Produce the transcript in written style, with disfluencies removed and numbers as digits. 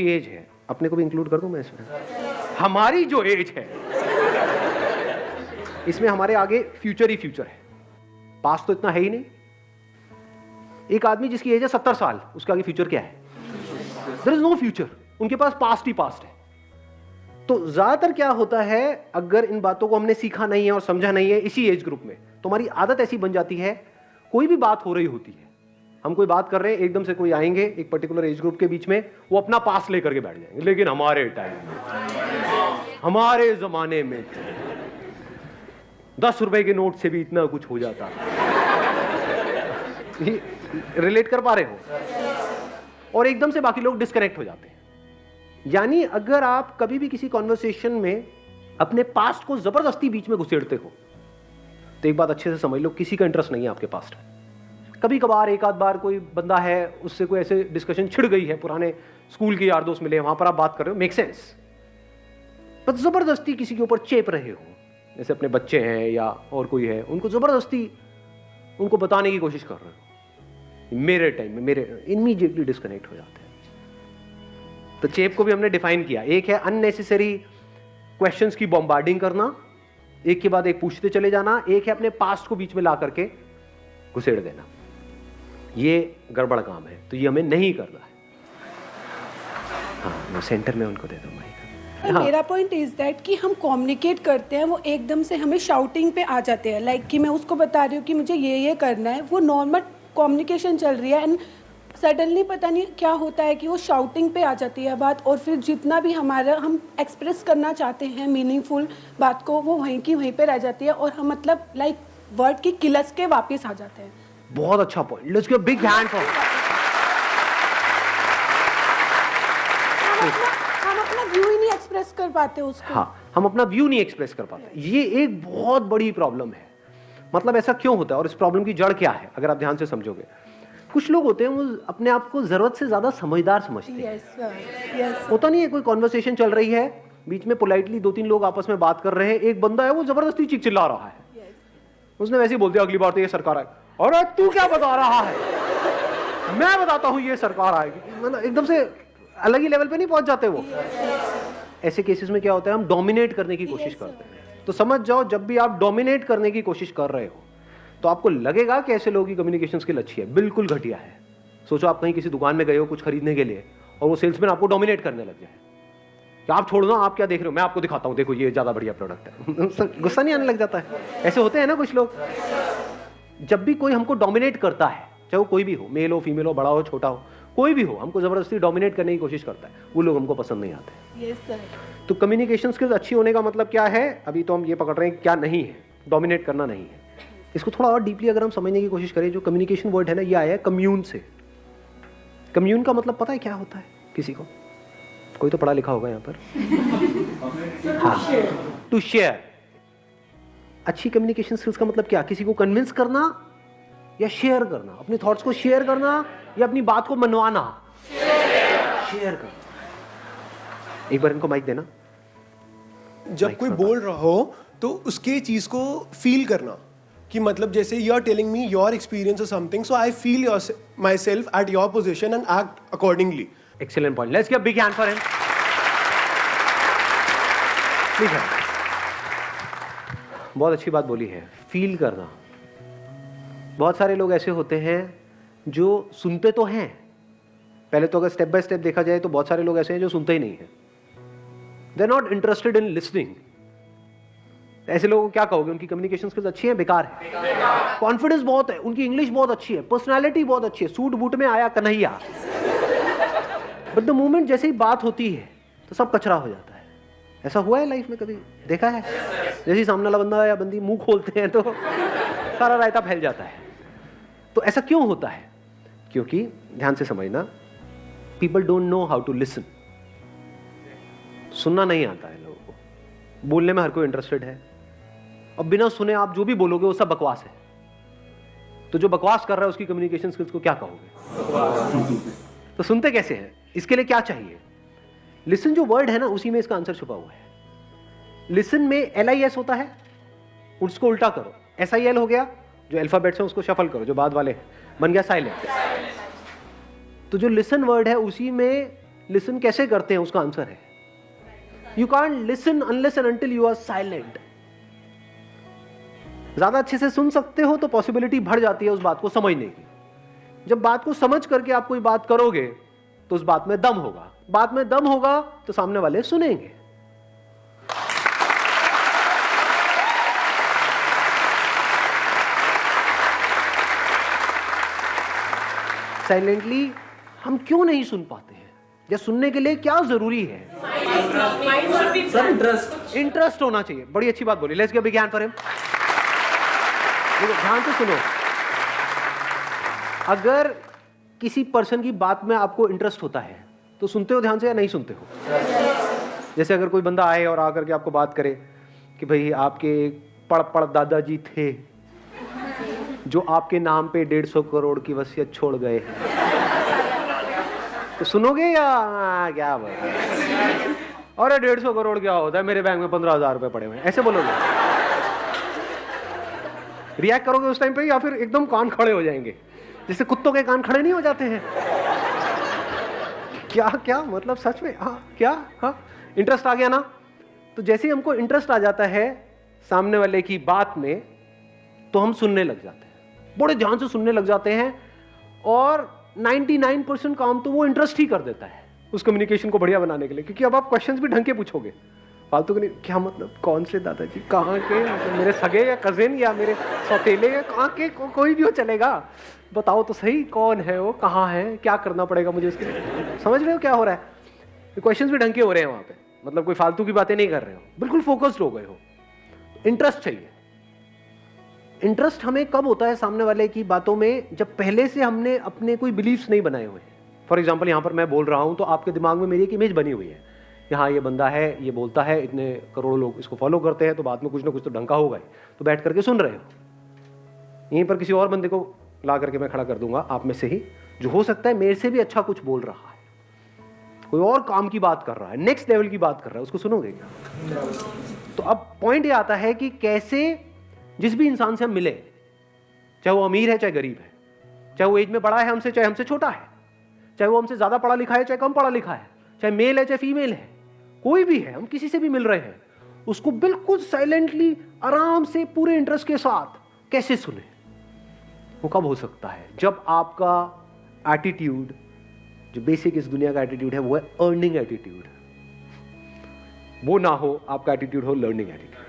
As है, अपने को भी इंक्लूड कर दूं मैं इसमें? हमारी जो एज है इसमें हमारे आगे फ्यूचर ही फ्यूचर है, पास्ट तो इतना है ही नहीं। एक आदमी जिसकी एज है 70 साल, उसके आगे फ्यूचर क्या है? देयर इज नो फ्यूचर, उनके पास पास्ट ही पास्ट है। तो ज्यादातर क्या होता है, अगर इन बातों को हमने सीखा नहीं है और समझा नहीं है इसी एज ग्रुप में, तो हमारी आदत ऐसी बन जाती है, कोई भी बात हो रही होती है, हम कोई बात कर रहे हैं, एकदम से कोई आएंगे एक पर्टिकुलर एज ग्रुप के बीच में, वो अपना पास लेकर के बैठ जाएंगे, लेकिन हमारे टाइम में, हमारे जमाने में 10 रुपए के नोट से भी इतना कुछ हो जाता। रिलेट कर पा रहे हो? और एकदम से बाकी लोग डिस्कनेक्ट हो जाते हैं। यानी अगर आप कभी भी किसी कॉन्वर्सेशन में अपने पास्ट को जबरदस्ती बीच में घुसेड़ते हो, तो एक बात अच्छे से समझ लो, किसी का इंटरेस्ट नहीं है आपके पास्ट में। कभी कभार एक आध बार कोई बंदा है, उससे कोई ऐसे डिस्कशन छिड़ गई है, पुराने स्कूल के यार दोस्त मिले, वहां पर आप बात कर रहे हो, मेक सेंस। पर जबरदस्ती किसी के ऊपर चेप रहे हो, जैसे अपने बच्चे हैं या और कोई है, उनको जबरदस्ती उनको बताने की कोशिश कर रहे हो, मेरे टाइम में, मेरे, इमीडिएटली डिस्कनेक्ट हो जाते हैं। तो चेप को भी हमने डिफाइन किया, एक है अननेसेसरी क्वेश्चंस की बॉम्बार्डिंग करना, एक के बाद एक पूछते चले जाना, एक है अपने पास्ट को बीच में ला करके घुसेड़ देना। ये गड़बड़ काम है, तो ये हमें नहीं करना है। हाँ, मैं सेंटर में उनको दे दूं माइक। हाँ। मेरा पॉइंट इज दैट कि हम कम्युनिकेट करते हैं, वो एकदम से हमें शाउटिंग पे आ जाते हैं, लाइक कि मैं उसको बता रही हूँ कि मुझे ये करना है, वो नॉर्मल कम्युनिकेशन चल रही है, एंड सडनली पता नहीं क्या होता है कि वो शाउटिंग पे आ जाती है बात, और फिर जितना भी हमारा हम एक्सप्रेस करना चाहते हैं मीनिंगफुल बात को, वो वहीं की वहीं पे रह जाती है, और हम मतलब लाइक वर्ड की किलस के वापस आ जाते हैं। बहुत अच्छा point, let's give big hand for. हम अपना व्यू ही नहीं एक्सप्रेस कर पाते उसको। हाँ, हम अपना व्यू नहीं एक्सप्रेस कर पाते। ये एक बहुत बड़ी प्रॉब्लम है। मतलब ऐसा क्यों होता है और इस प्रॉब्लम की जड़ क्या है, अगर आप ध्यान से समझोगे। कुछ लोग होते हैं वो अपने आप को जरूरत से ज्यादा समझदार समझते हैं। Yes sir, yes. होता नहीं है, कोई कॉन्वर्सेशन चल रही है, बीच में पोलाइटली 2-3 लोग आपस में बात कर रहे हैं, एक बंदा है वो जबरदस्ती चीख चिल्ला रहा है, उसने वैसे ही बोल दिया अगली बार तो ये सरकार आएगी। अरे तू क्या बता रहा है, मैं बताता हूं ये सरकार आएगी। मतलब एकदम से अलग ही लेवल पे नहीं पहुंच जाते वो। ऐसे केसेस में क्या होता है, हम डोमिनेट करने की कोशिश करते हैं। तो समझ जाओ, जब भी आप डोमिनेट करने की कोशिश कर रहे हो, तो आपको लगेगा कि ऐसे लोगों की कम्युनिकेशन स्किल अच्छी है, बिल्कुल घटिया है। सोचो आप कहीं किसी दुकान में गए हो कुछ खरीदने के लिए, और वो सेल्समैन आपको डोमिनेट करने लग जाए कि आप छोड़ो ना, आप क्या देख रहे हो, मैं आपको दिखाता हूं, देखो ये ज्यादा बढ़िया प्रोडक्ट है। गुस्सा नहीं आने लग जाता है? ऐसे होते हैं ना कुछ लोग। जब भी कोई हमको डोमिनेट करता है, चाहे वो कोई भी हो, मेल हो, फीमेल हो, बड़ा हो, छोटा हो, कोई भी हो, हमको जबरदस्ती डोमिनेट करने की कोशिश करता है, वो लोग हमको पसंद नहीं आते। Yes sir. तो कम्युनिकेशन स्किल्स अच्छी होने का मतलब क्या है, अभी तो हम ये पकड़ रहे हैं क्या नहीं है, डोमिनेट करना नहीं है। इसको थोड़ा और डीपली अगर हम समझने की कोशिश करें, जो कम्युनिकेशन वर्ड है ना, ये आया है कम्यून से। कम्यून का मतलब पता है क्या होता है किसी को? कोई तो पढ़ा लिखा होगा यहाँ पर। हाँ, टू शेयर। अच्छी कम्युनिकेशन स्किल्स का मतलब क्या? किसी को कन्विंस करना या शेयर करना, अपने थॉट्स को शेयर करना या अपनी बात को मनवाना। शेयर करना। एक बार इनको माइक देना। जब कोई बोल रहा हो तो उसके चीज को फील करना, कि मतलब जैसे you are telling me your experience और something, so I feel myself at your position and act accordingly. Excellent point, let's give big hand for him. ठीक है, बहुत अच्छी बात बोली है, फील करना। बहुत सारे लोग ऐसे होते हैं जो सुनते तो हैं, पहले तो अगर स्टेप बाय स्टेप देखा जाए तो बहुत सारे लोग ऐसे हैं जो सुनते ही नहीं हैं, they are not interested in listening. ऐसे लोगों को क्या कहोगे, उनकी कम्युनिकेशन स्किल्स अच्छी है, बेकार है? कॉन्फिडेंस बहुत है, उनकी इंग्लिश बहुत अच्छी है, पर्सनालिटी बहुत अच्छी है, सूट बूट में आया कन्हैया, बट द मोमेंट जैसे ही बात होती है तो सब कचरा हो जाता है। ऐसा हुआ है लाइफ में, कभी देखा है? जैसे ही सामने वाला बंदा या बंदी मुंह खोलते हैं तो सारा रायता फैल जाता है। तो ऐसा क्यों होता है? क्योंकि ध्यान से समझना, people don't know how to listen. सुनना नहीं आता है लोगों को, बोलने में हर कोई इंटरेस्टेड है, और बिना सुने आप जो भी बोलोगे वो सब बकवास है। तो जो बकवास कर रहा है उसकी कम्युनिकेशन स्किल्स को क्या कहोगे? तो सुनते कैसे हैं? इसके लिए क्या चाहिए? लिसन जो वर्ड है ना, उसी में इसका आंसर छुपा हुआ है। लिसन में LIS होता है, उसको उल्टा करो, SIL हो गया, जो अल्फाबेट्स हैं उसको शफल करो, जो बाद वाले हैं, बन गया साइलेंट। तो जो लिसन वर्ड है उसी में लिसन कैसे करते हैं उसका आंसर है you can't listen unless and until you are silent. ज्यादा अच्छे से सुन सकते हो तो पॉसिबिलिटी बढ़ जाती है उस बात को समझने की। जब बात को समझ करके आप कोई बात करोगे तो उस बात में दम होगा, बात में दम होगा तो सामने वाले सुनेंगे। साइलेंटली हम क्यों नहीं सुन पाते हैं, या सुनने के लिए क्या जरूरी है? इंटरेस्ट होना चाहिए। बड़ी अच्छी बात बोली, let's give big hand for him. ध्यान से सुनो, अगर किसी पर्सन की बात में आपको इंटरेस्ट होता है तो सुनते हो ध्यान से या नहीं सुनते हो? जैसे अगर कोई बंदा आए और आकर के आपको बात करे कि भाई आपके पड़ दादाजी थे जो आपके नाम पे 150 करोड़ की वसीयत छोड़ गए हैं, तो सुनोगे या क्या बात? अरे 150 करोड़ क्या होता है, मेरे बैंक में 15,000 रुपए पड़े हुए हैं, ऐसे बोलोगे? रिएक्ट करोगे उस टाइम पे या फिर एकदम कान खड़े हो जाएंगे जैसे कुत्तों के कान खड़े नहीं हो जाते हैं? क्या क्या मतलब सच में? हाँ क्या? हाँ इंटरेस्ट आ गया ना? तो जैसे ही हमको इंटरेस्ट आ जाता है सामने वाले की बात में तो हम सुनने लग जाते हैं, बड़े ध्यान से सुनने लग जाते हैं, और 99% काम तो वो इंटरेस्ट ही कर देता है उस कम्युनिकेशन को बढ़िया बनाने के लिए। क्योंकि अब आप क्वेश्चंस भी ढंग के पूछोगे, फालतू के नहीं। क्या मतलब? कौन से दादाजी? कहाँ के? मतलब मेरे सगे या कजिन या मेरे सौतेले या कहाँ के? कोई भी हो चलेगा, बताओ तो सही कौन है वो, कहाँ है, क्या करना पड़ेगा मुझे उसके लिए? समझ रहे हो क्या हो रहा है? क्वेश्चंस भी ढंग के हो रहे हैं वहाँ पे, मतलब कोई फालतू की बातें नहीं कर रहे हो, बिल्कुल फोकस्ड हो गए हो। इंटरेस्ट चाहिए। इंटरेस्ट हमें कब होता है सामने वाले की बातों में? जब पहले से हमने अपने कोई बिलीफ्स नहीं बनाए हुए हैं। फॉर एग्जाम्पल यहाँ पर मैं बोल रहा हूँ तो आपके दिमाग में मेरी एक इमेज बनी हुई है, यहाँ ये बंदा है, ये बोलता है, इतने करोड़ों लोग इसको फॉलो करते हैं, तो बाद में कुछ ना कुछ तो ढंका होगा ही, तो बैठ करके सुन रहे हो। यहीं पर किसी और बंदे को ला करके मैं खड़ा कर दूंगा आप में से ही, जो हो सकता है मेरे से भी अच्छा कुछ बोल रहा है, कोई और काम की बात कर रहा है, नेक्स्ट लेवल की बात कर रहा है, उसको सुनोगे क्या? तो अब पॉइंट ये आता है कि कैसे जिस भी इंसान से हम मिले, चाहे वो अमीर है चाहे गरीब है, चाहे वो एज में बड़ा है हमसे चाहे हमसे छोटा है, चाहे वो हमसे ज्यादा पढ़ा लिखा है चाहे कम पढ़ा लिखा है, चाहे मेल है चाहे फीमेल है, कोई भी है, हम किसी से भी मिल रहे हैं, उसको बिल्कुल साइलेंटली आराम से पूरे इंटरेस्ट के साथ कैसे सुने? वो कब हो सकता है? जब आपका एटीट्यूड, जो बेसिक इस दुनिया का एटीट्यूड है, वो है अर्निंग एटीट्यूड, वो ना हो, आपका एटीट्यूड हो लर्निंग एटीट्यूड।